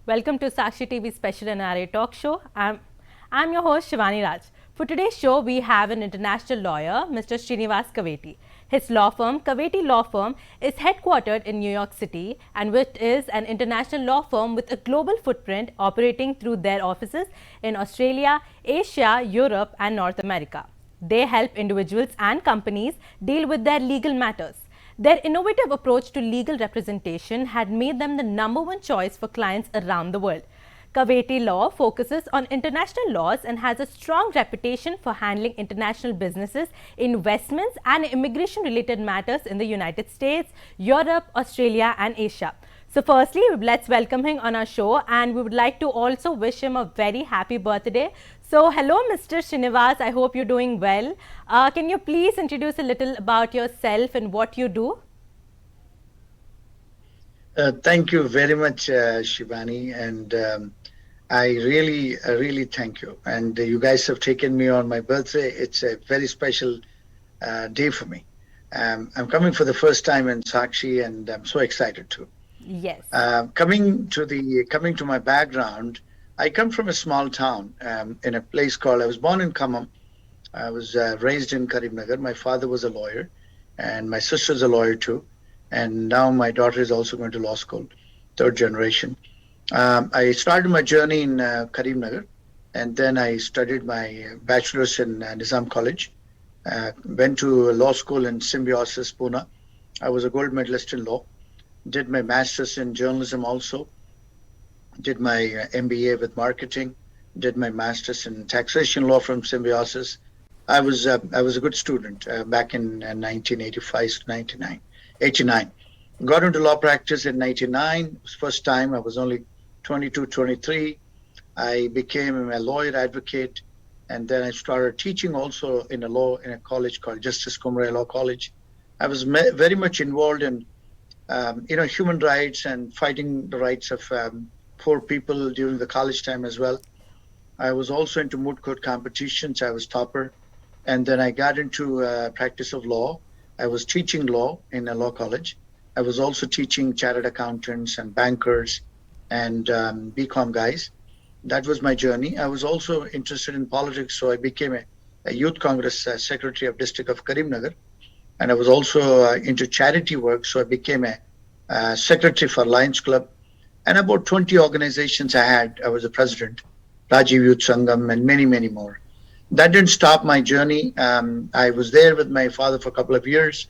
Welcome to Sakshi TV special NRI talk show. I'm your host Shivani Raj. For today's show, we have an international lawyer, Mr. Srinivas Kaveti. His law firm, Kaveti Law Firm, is headquartered in New York City and which is an international law firm with a global footprint operating through their offices in Australia, Asia, Europe and North America. They help individuals and companies deal with their legal matters. Their innovative approach to legal representation had made them the #1 choice for clients around the world. Kaveti Law focuses on international laws and has a strong reputation for handling international businesses, investments and immigration-related matters in the United States, Europe, Australia and Asia. So firstly, let's welcome him on our show, and we would like to also wish him a very happy birthday. So hello, Mr. Srinivas. I hope you're doing well. Can you please introduce a little about yourself and what you do? Thank you very much, Shivani, and I really thank you. And you guys have taken me on my birthday. It's a very special day for me. I'm coming for the first time in Sakshi, and I'm so excited too. Yes. Coming to my background, I come from a small town in a place called. I was born in Khammam. I was raised in Karimnagar. My father was a lawyer, and my sister's a lawyer too. And now my daughter is also going to law school, third generation. I started my journey in Karimnagar, and then I studied my bachelor's in Nizam College. Went to law school in Symbiosis, Pune. I was a gold medalist in law. Did my master's in journalism also. Did my MBA with marketing. Did my master's in taxation law from Symbiosis. I was a good student back in 1985 to 89. Got into law practice in 99. It was first time. I was only 22, 23. I became a lawyer advocate, and then I started teaching also in a college called Justice Kumre Law College. I was very much involved in human rights and fighting the rights of poor people during the college time as well. I was also into moot court competitions. I was topper, and then I got into practice of law. I was teaching law in a law college. I was also teaching chartered accountants and bankers and BCom guys. That was my journey. I was also interested in politics, so I became a youth congress secretary of District of Karimnagar. And I was also into charity work, so I became a secretary for Lions Club. And about 20 organizations I was a president, Rajiv Youth Sangam, and many, many more. That didn't stop my journey. I was there with my father for a couple of years.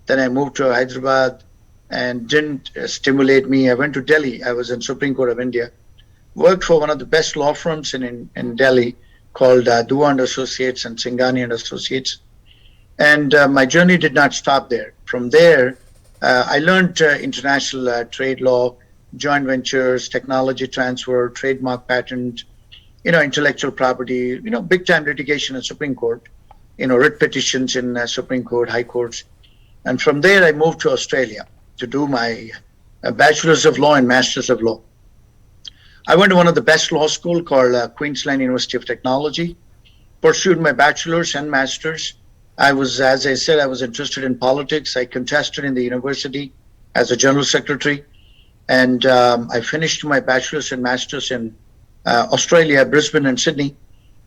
Then I moved to Hyderabad, and didn't stimulate me. I went to Delhi. I was in Supreme Court of India. Worked for one of the best law firms in Delhi called Dua and Associates and Singhani and Associates. And my journey did not stop there. From there, I learned international trade law, joint ventures, technology transfer, trademark patent, intellectual property, big time litigation in Supreme Court, writ petitions in Supreme Court, High Courts. And from there, I moved to Australia to do my bachelor's of law and master's of law. I went to one of the best law school called Queensland University of Technology, pursued my bachelor's and master's. As I said, I was interested in politics. I contested in the university as a general secretary, and I finished my bachelor's and master's in Australia, Brisbane and Sydney,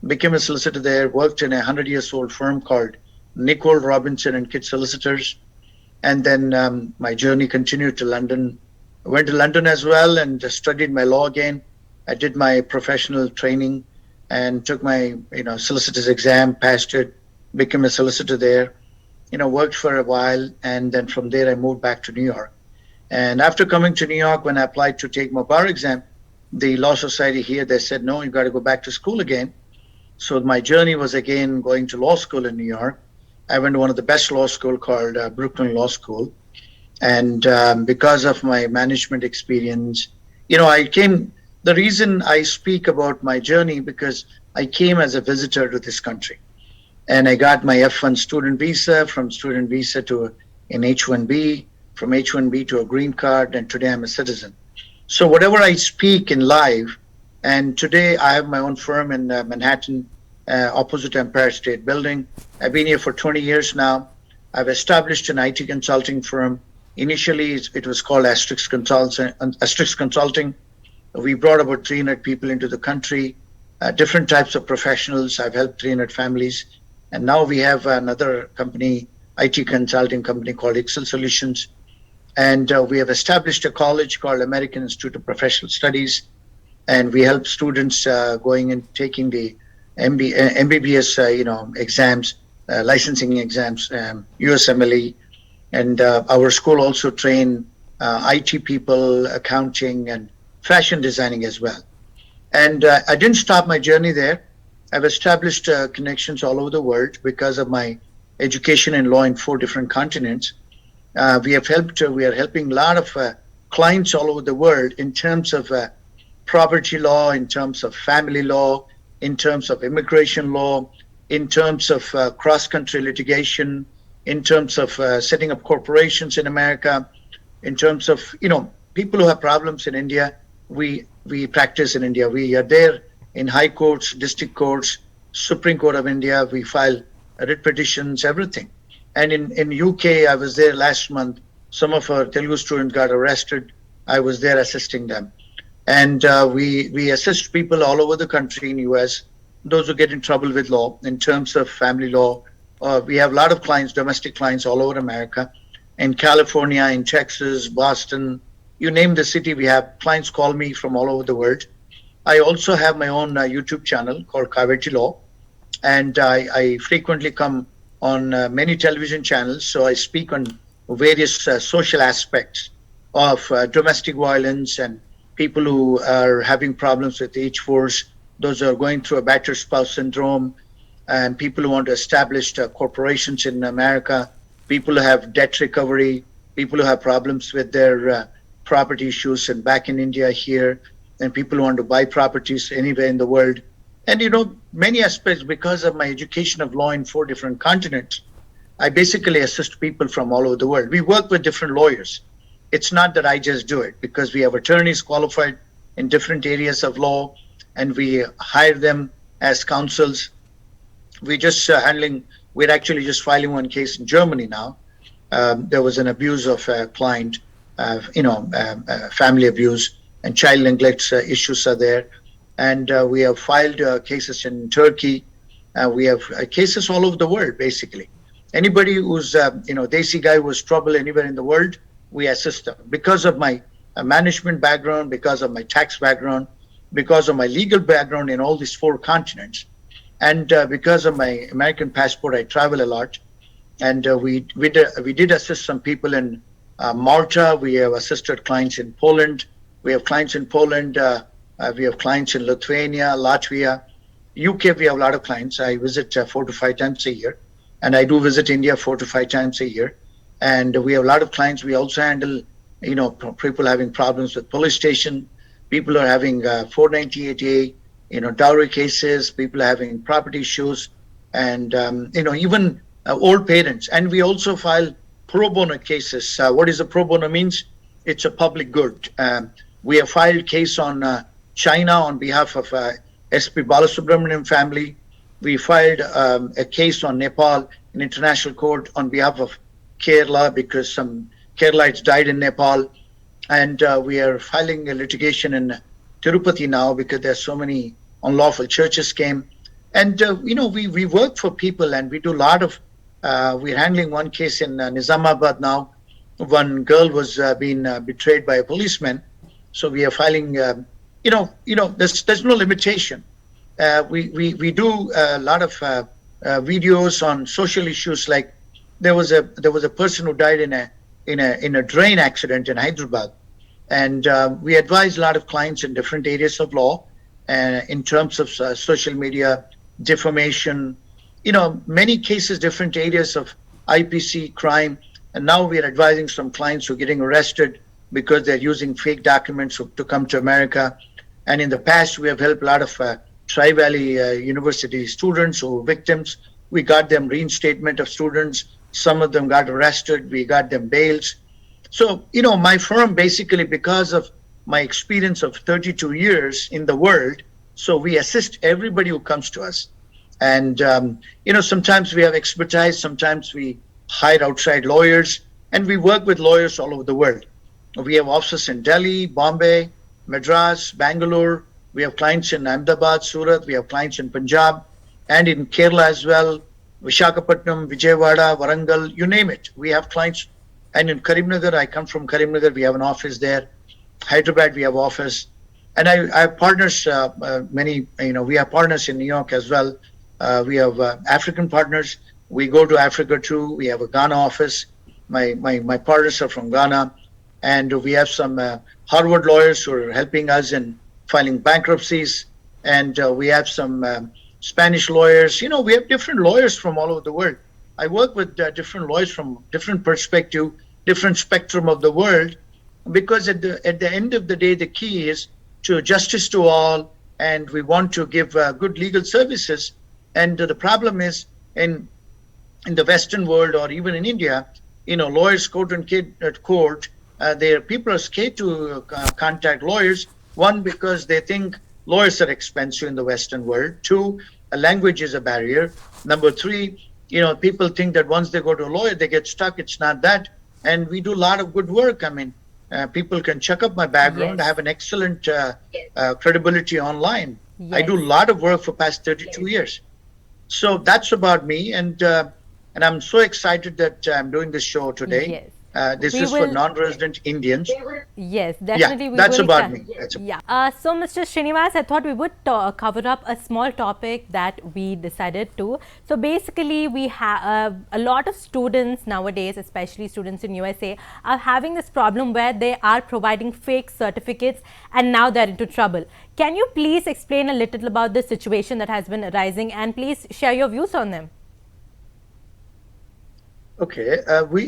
became a solicitor there, worked in a 100-year-old firm called Nicole Robinson and Kidd Solicitors. And then my journey continued to London. I went to London as well and studied my law again. I did my professional training and took my solicitor's exam, passed it, became a solicitor there, worked for a while. And then from there, I moved back to New York. And after coming to New York, when I applied to take my bar exam, the Law Society here, they said, no, you got to go back to school again. So my journey was again going to law school in New York. I went to one of the best law school called Brooklyn Law School. And because of my management experience, the reason I speak about my journey, because I came as a visitor to this country. And I got my F1 student visa, from student visa to an H1B, from H1B to a green card, and today I'm a citizen. So whatever I speak in live, and today I have my own firm in Manhattan, opposite Empire State Building. I've been here for 20 years now. I've established an IT consulting firm. Initially, it was called Asterix Consulting. We brought about 300 people into the country, different types of professionals. I've helped 300 families. And now we have another company, IT consulting company called Excel Solutions. And we have established a college called American Institute of Professional Studies. And we help students going and taking the MBBS, exams, licensing exams, USMLE. And our school also train IT people, accounting, and fashion designing as well. And I didn't stop my journey there. I've established connections all over the world because of my education in law in 4 different continents. We are helping a lot of clients all over the world in terms of property law, in terms of family law, in terms of immigration law, in terms of cross-country litigation, in terms of setting up corporations in America, in terms of, people who have problems in India. We practice in India. We are there in high courts, district courts, Supreme Court of India. We file writ petitions, everything. And in UK, I was there last month. Some of our Telugu students got arrested. I was there assisting them. And we assist people all over the country in US, those who get in trouble with law in terms of family law. We have a lot of clients, domestic clients all over America, in California, in Texas, Boston, you name the city. We have clients call me from all over the world. I also have my own YouTube channel called Kaveti Law, and I frequently come on many television channels. So I speak on various social aspects of domestic violence and people who are having problems with H4s, those who are going through a battered spouse syndrome, and people who want to establish corporations in America, people who have debt recovery, people who have problems with their property issues and back in India here, and people who want to buy properties anywhere in the world. And many aspects, because of my education of law in 4 different continents, I basically assist people from all over the world. We work with different lawyers. It's not that I just do it, because we have attorneys qualified in different areas of law, and we hire them as counsels. We're actually just filing one case in Germany now. There was an abuse of a client, family abuse and child neglect issues are there. And we have filed cases in Turkey. We have cases all over the world, basically. Anybody who's, Desi guy who's trouble anywhere in the world, we assist them. Because of my management background, because of my tax background, because of my legal background in all these 4 continents, and because of my American passport, I travel a lot. And we did assist some people in Malta. We have assisted clients in Poland. We have clients in Poland. We have clients in Lithuania, Latvia. UK, we have a lot of clients. I visit 4 to 5 times a year. And I do visit India 4 to 5 times a year. And we have a lot of clients. We also handle, people having problems with police station. People are having 498A, dowry cases. People are having property issues. And, even old parents. And we also file pro bono cases. What is a pro bono means? It's a public good. We have filed case on China on behalf of SP Balasubramanian family. We filed a case on Nepal in international court on behalf of Kerala because some Keralites died in Nepal. And we are filing a litigation in Tirupati now because there's so many unlawful churches came. And, we work for people, and we do a lot of, we're handling one case in Nizamabad now. One girl was being betrayed by a policeman. So we are filing, there's no limitation. We do a lot of videos on social issues. Like there was a person who died in a drain accident in Hyderabad. And we advise a lot of clients in different areas of law in terms of social media, defamation, many cases, different areas of IPC crime. And now we are advising some clients who are getting arrested because they're using fake documents to come to America. And in the past, we have helped a lot of Tri-Valley University students who were victims. We got them reinstatement of students. Some of them got arrested. We got them bails. So, my firm basically, because of my experience of 32 years in the world, so we assist everybody who comes to us. And, sometimes we have expertise, sometimes we hire outside lawyers, and we work with lawyers all over the world. We have offices in Delhi, Bombay, Madras, Bangalore. We have clients in Ahmedabad, Surat. We have clients in Punjab and in Kerala as well. Visakhapatnam, Vijayawada, Warangal, you name it. We have clients. And in Karimnagar, I come from Karimnagar. We have an office there. Hyderabad, we have office. And I have partners, we have partners in New York as well. We have African partners. We go to Africa too. We have a Ghana office. My partners are from Ghana. And we have some Harvard lawyers who are helping us in filing bankruptcies. And we have some Spanish lawyers. We have different lawyers from all over the world. I work with different lawyers from different perspective, different spectrum of the world, because at the end of the day, the key is to justice to all, and we want to give good legal services. And the problem is in the Western world or even in India, lawyers quote unquote court. People are scared to contact lawyers. One, because they think lawyers are expensive in the Western world. Two, a language is a barrier. Number three, people think that once they go to a lawyer, they get stuck. It's not that. And we do a lot of good work. I mean, people can check up my background. Yes. I have an excellent credibility online. Yes. I do a lot of work for past 32 years. So that's about me. And I'm so excited that I'm doing this show today. Yes. This We is for will- non-resident Indians. Yes, definitely. Yeah, We that's will about me. That's Yeah. So, Mr. Srinivas, I thought we would cover up a small topic that we decided to. So, basically, we have a lot of students nowadays, especially students in USA, are having this problem where they are providing fake certificates and now they're into trouble. Can you please explain a little about the situation that has been arising and please share your views on them? Okay,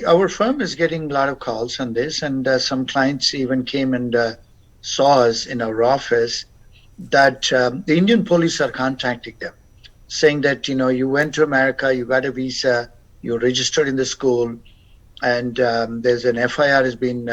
our firm is getting a lot of calls on this, and some clients even came and saw us in our office. That the Indian police are contacting them, saying that you went to America, you got a visa, you registered in the school, and there's an FIR has been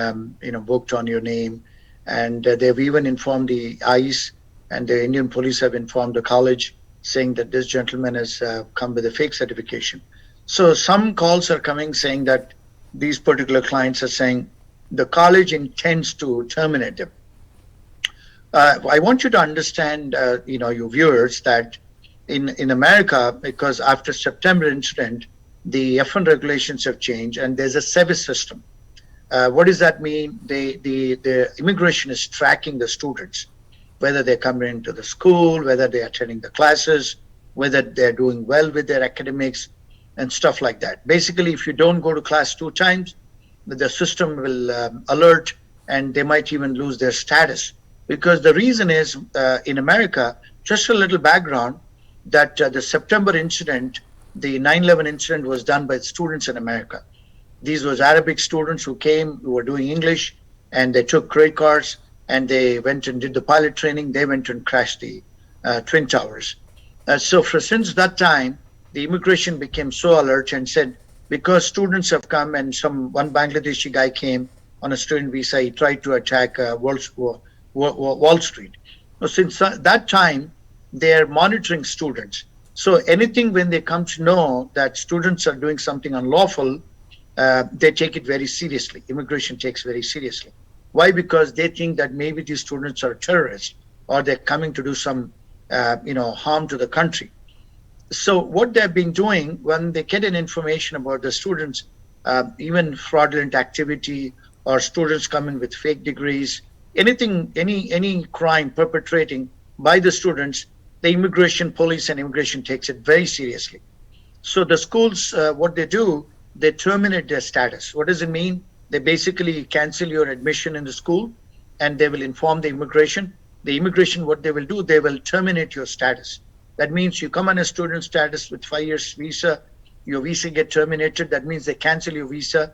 booked on your name, and they've even informed the ICE, and the Indian police have informed the college, saying that this gentleman has come with a fake certification. So some calls are coming saying that these particular clients are saying the college intends to terminate them. I want you to understand, your viewers, that in America, because after September incident, the F1 regulations have changed and there's a service system. What does that mean? The immigration is tracking the students, whether they're coming into the school, whether they're attending the classes, whether they're doing well with their academics, and stuff like that. Basically, if you don't go to class 2 times, the system will alert, and they might even lose their status. Because the reason is, in America, just a little background, that the September incident, the 9/11 incident, was done by students in America. These was Arabic students who came, who were doing English, and they took credit cards, and they went and did the pilot training. They went and crashed the Twin Towers. Since that time, the immigration became so alert and said, because students have come and one Bangladeshi guy came on a student visa, he tried to attack Wall Street. Since that time, they're monitoring students. So anything when they come to know that students are doing something unlawful, they take it very seriously. Immigration takes very seriously. Why? Because they think that maybe these students are terrorists or they're coming to do some, harm to the country. So what they've been doing when they get an information about the students, even fraudulent activity or students coming with fake degrees, anything, any crime perpetrating by the students, the immigration police and immigration takes it very seriously. So the schools, what they do, they terminate their status. What does it mean? They basically cancel your admission in the school and they will inform the immigration. The immigration, what they will do, they will terminate your status. That means you come on a student status with 5 years visa, your visa get terminated. That means they cancel your visa.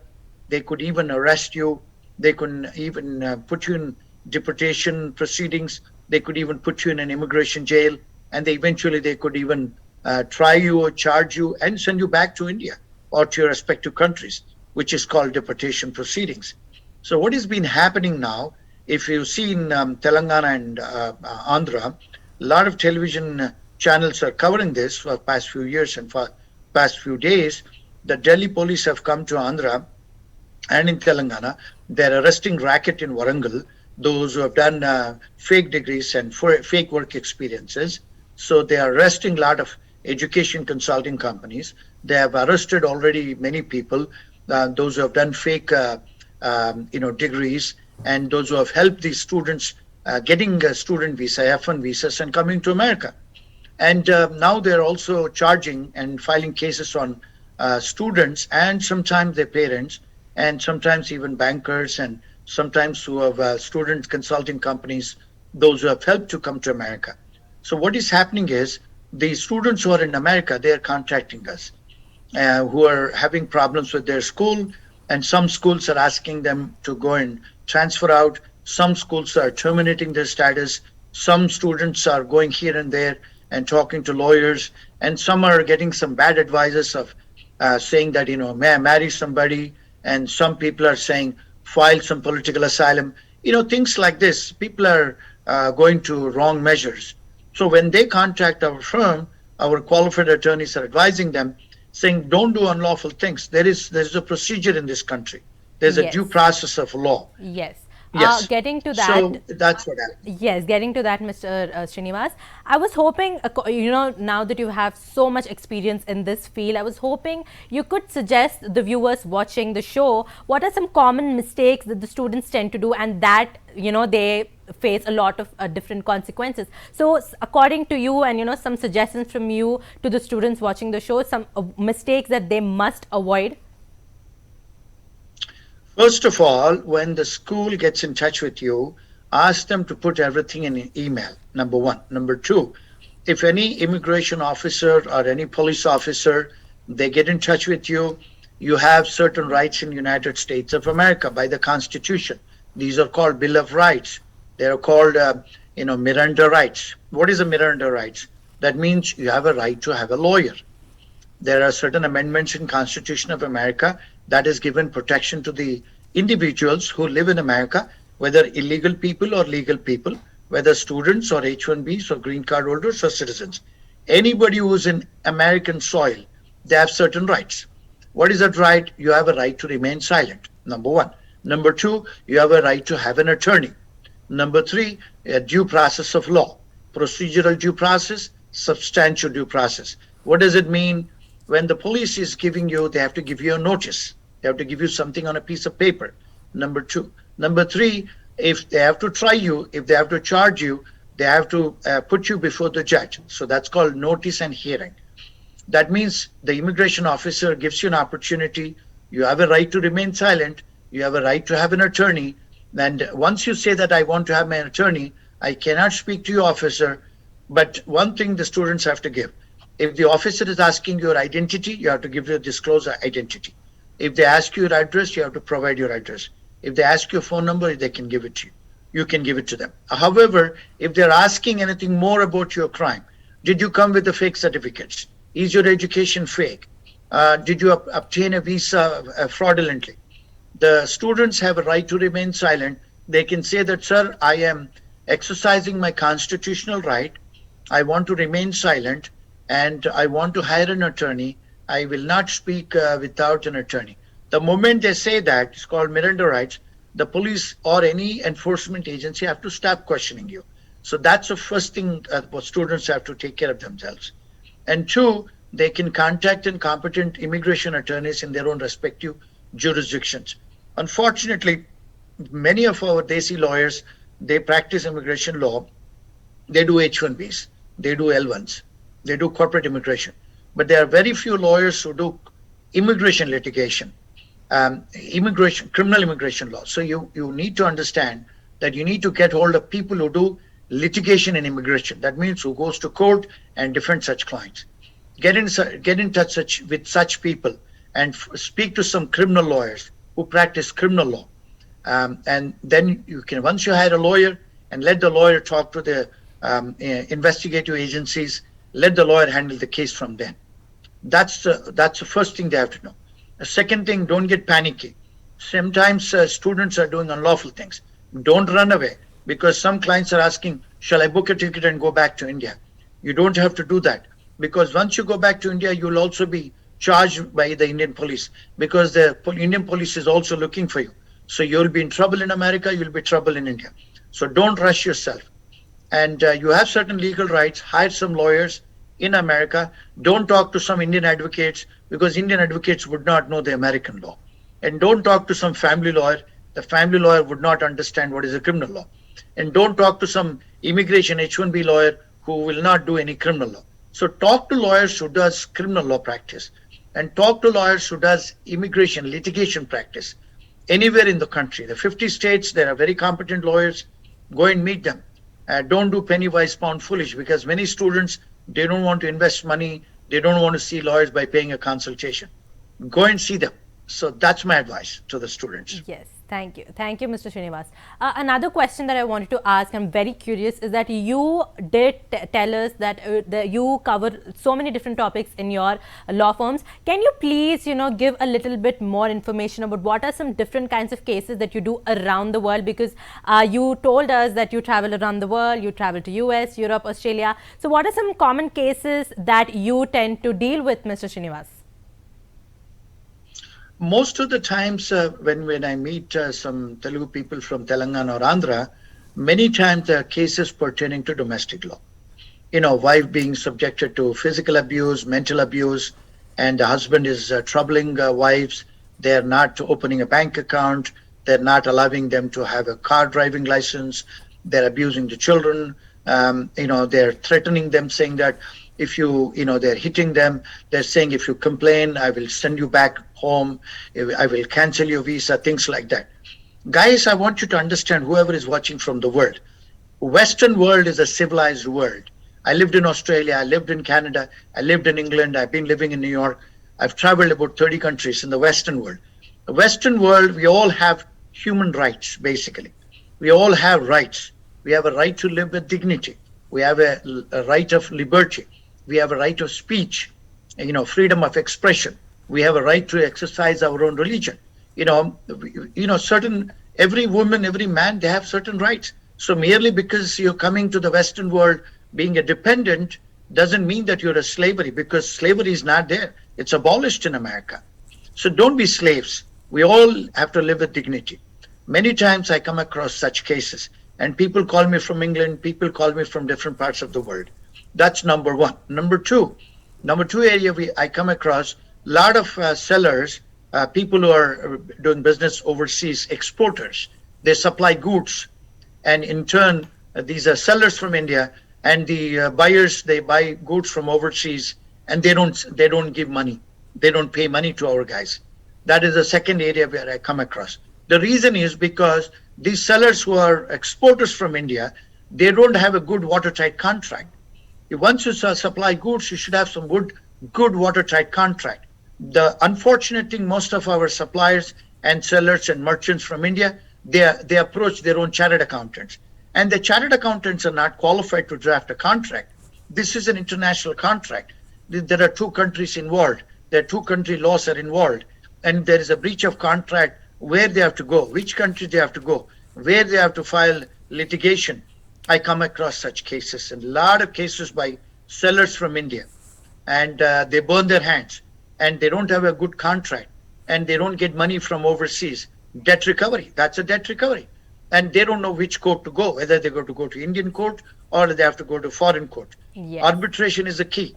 They could even arrest you. They could even put you in deportation proceedings. They could even put you in an immigration jail. And eventually they could even try you or charge you and send you back to India or to your respective countries, which is called deportation proceedings. So what has been happening now, if you see in Telangana and Andhra, a lot of television channels are covering this for the past few years and for past few days. The Delhi police have come to Andhra and in Telangana. They're arresting racket in Warangal those who have done fake degrees and fake work experiences. So they are arresting a lot of education consulting companies. They have arrested already many people, those who have done fake, degrees, and those who have helped these students getting a student visa, F1 visas, and coming to America. And now they're also charging and filing cases on students and sometimes their parents, and sometimes even bankers, and sometimes who have student consulting companies, those who have helped to come to America. So what is happening is the students who are in America, they are contacting us, who are having problems with their school, and some schools are asking them to go and transfer out. Some schools are terminating their status. Some students are going here and there and talking to lawyers, and some are getting some bad advices of saying that, may I marry somebody, and some people are saying file some political asylum, things like this. People are going to wrong measures. So when they contact our firm, our qualified attorneys are advising them, saying don't do unlawful things. There's a procedure in this country. There's a due Yes. process of law. Yes. Yes. Getting to that. So that's what happened. Yes, getting to that, Mr. Srinivas, I was hoping, now that you have so much experience in this field, I was hoping you could suggest the viewers watching the show what are some common mistakes that the students tend to do, and that, they face a lot of different consequences. So, according to you, and some suggestions from you to the students watching the show, some mistakes that they must avoid. First of all, when the school gets in touch with you, ask them to put everything in an email, number one. Number two, if any immigration officer or any police officer, they get in touch with you, you have certain rights in the United States of America by the Constitution. These are called Bill of Rights. They are called, Miranda rights. What is a Miranda rights? That means you have a right to have a lawyer. There are certain amendments in Constitution of America that is given protection to the individuals who live in America, whether illegal people or legal people, whether students or H-1Bs or green card holders or citizens. Anybody who is in American soil, they have certain rights. What is that right? You have a right to remain silent, number one. Number two, you have a right to have an attorney. Number three, a due process of law, procedural due process, substantial due process. What does it mean? When the police is giving you, they have to give you a notice. They have to give you something on a piece of paper. Number two. Number three, if they have to try you, if they have to charge you, they have to put you before the judge. So that's called notice and hearing. That means the immigration officer gives you an opportunity. You have a right to remain silent. You have a right to have an attorney. And once you say that I want to have my attorney, I cannot speak to you, officer. But one thing the students have to give. If the officer is asking your identity, you have to give the disclosure identity. If they ask you your address, you have to provide your address. If they ask your phone number, they can give it to you. You can give it to them. However, if they're asking anything more about your crime, did you come with the fake certificates? Is your education fake? Did you obtain a visa fraudulently? The students have a right to remain silent. They can say that, sir, I am exercising my constitutional right. I want to remain silent, and I want to hire an attorney. I will not speak without an attorney. The moment they say that, it's called Miranda rights, the police or any enforcement agency have to stop questioning you. So that's the first thing what students have to take care of themselves. And two, they can contact competent immigration attorneys in their own respective jurisdictions. Unfortunately, many of our Desi lawyers, they practice immigration law. They do H-1Bs, they do L-1s, they do corporate immigration. But there are very few lawyers who do immigration litigation, criminal immigration law. So you need to understand that you need to get hold of people who do litigation in immigration. That means who goes to court and defend such clients. Get in touch with such people and speak to some criminal lawyers who practice criminal law. And then you can, once you hire a lawyer, and let the lawyer talk to the investigative agencies, let the lawyer handle the case from then. That's the first thing they have to know. The second thing, don't get panicky. Sometimes students are doing unlawful things. Don't run away, because some clients are asking, shall I book a ticket and go back to India? You don't have to do that, because once you go back to India, you'll also be charged by the Indian police, because the Indian police is also looking for you. So you'll be in trouble in America, you'll be in trouble in India. So don't rush yourself. And you have certain legal rights. Hire some lawyers in America. Don't talk to some Indian advocates because Indian advocates would not know the American law. And don't talk to some family lawyer. The family lawyer would not understand what is a criminal law. And don't talk to some immigration H-1B lawyer who will not do any criminal law. So talk to lawyers who does criminal law practice and talk to lawyers who does immigration litigation practice anywhere in the country. The 50 states, there are very competent lawyers. Go and meet them. Don't do penny wise pound foolish because many students, they don't want to invest money. They don't want to see lawyers by paying a consultation. Go and see them. So that's my advice to the students. Yes, thank you. Thank you, Mr. Srinivas. Another question that I wanted to ask, I'm very curious, is that you did tell us that you cover so many different topics in your law firms. Can you please, give a little bit more information about what are some different kinds of cases that you do around the world? Because you told us that you travel around the world, you travel to US, Europe, Australia. So what are some common cases that you tend to deal with, Mr. Srinivas? Most of the times when I meet some Telugu people from Telangana or Andhra, many times there are cases pertaining to domestic law. Wife being subjected to physical abuse, mental abuse, and the husband is troubling wives. They're not opening a bank account. They're not allowing them to have a car driving license. They're abusing the children. They're threatening them, saying that if they're hitting them, they're saying, if you complain, I will send you back home. I will cancel your visa, things like that. Guys, I want you to understand, whoever is watching from the world, Western world is a civilized world. I lived in Australia, I lived in Canada, I lived in England, I've been living in New York. I've traveled about 30 countries in the Western world. The Western world, we all have human rights, basically. We all have rights. We have a right to live with dignity. We have a right of liberty. We have a right of speech, freedom of expression. We have a right to exercise our own religion. Every woman, every man, they have certain rights. So merely because you're coming to the Western world being a dependent doesn't mean that you're a slavery, because slavery is not there. It's abolished in America. So don't be slaves. We all have to live with dignity. Many times I come across such cases and people call me from England, people call me from different parts of the world. That's number one. Number two area I come across a lot of sellers, people who are doing business overseas, exporters. They supply goods, and in turn, these are sellers from India, and the buyers, they buy goods from overseas, and they don't give money. They don't pay money to our guys. That is the second area where I come across. The reason is because these sellers who are exporters from India, they don't have a good watertight contract. Once you supply goods, you should have some good watertight contract. The unfortunate thing, most of our suppliers and sellers and merchants from India, they approach their own chartered accountants. And the chartered accountants are not qualified to draft a contract. This is an international contract. There are two countries involved. There are two country laws are involved. And there is a breach of contract, where they have to go, which country they have to go, where they have to file litigation. I come across such cases, and a lot of cases by sellers from India, and they burn their hands, and they don't have a good contract, and they don't get money from overseas. Debt recovery, that's a debt recovery. And they don't know which court to go, whether they go to Indian court or they have to go to foreign court. Yes. Arbitration is the key.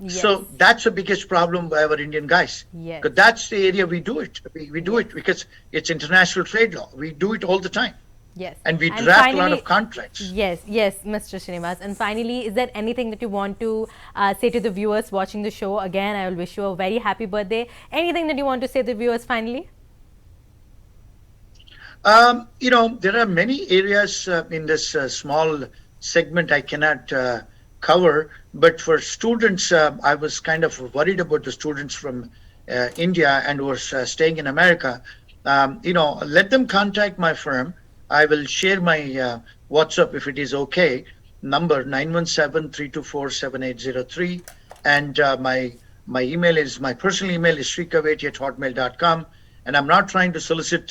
Yes. So that's the biggest problem by our Indian guys. Yes. Because that's the area we do it. We do it because it's international trade law. We do it all the time. Yes. And we draft a lot of contracts. Yes, Mr. Srinivas. And finally, is there anything that you want to say to the viewers watching the show? Again, I will wish you a very happy birthday. Anything that you want to say to the viewers finally? There are many areas in this small segment I cannot cover, but for students, I was kind of worried about the students from India and who are staying in America. Let them contact my firm. I will share my WhatsApp if it is okay. Number 917-324-7803, and my email is, my personal email is srikaveti@hotmail.com. And I'm not trying to solicit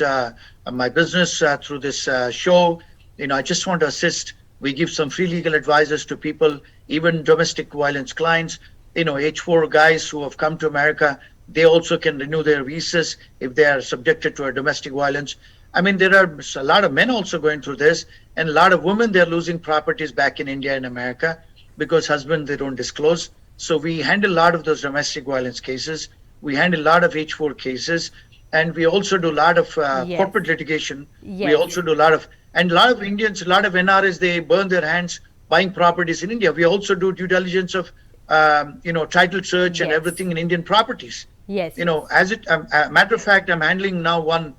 my business through this show. I just want to assist. We give some free legal advices to people, even domestic violence clients. H4 guys who have come to America, they also can renew their visas if they are subjected to a domestic violence. I mean, there are a lot of men also going through this, and a lot of women, they're losing properties back in India and America because husband, they don't disclose. So we handle a lot of those domestic violence cases. We handle a lot of H4 cases, and we also do a lot of Yes. corporate litigation. We Yes. also do a lot of, and a lot of Indians, a lot of NRIs, they burn their hands buying properties in India. We also do due diligence of, title search and Yes. everything in Indian properties. Yes. As it, matter of fact, I'm handling now one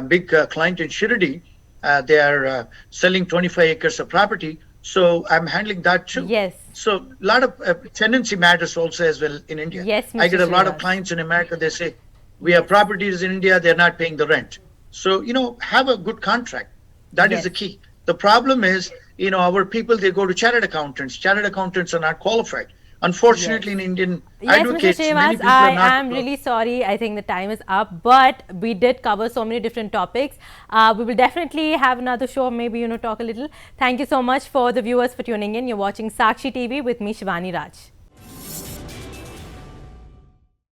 big client in Shirdi. They are selling 25 acres of property. So I'm handling that too. Yes. So a lot of tenancy matters also as well in India. Yes, I Mr. get a lot of Srinivas. clients in America. They say, we have properties in India. They're not paying the rent. So, have a good contract. That is Yes. the key. The problem is, our people, they go to chartered accountants. Chartered accountants are not qualified. Unfortunately, in Indian Yes, Mr. advocates, many Srinivas, people are I not. am really sorry. I think the time is up, but we did cover so many different topics. We will definitely have another show, maybe, talk a little. Thank you so much for the viewers for tuning in. You're watching Sakshi TV with me, Shivani Raj.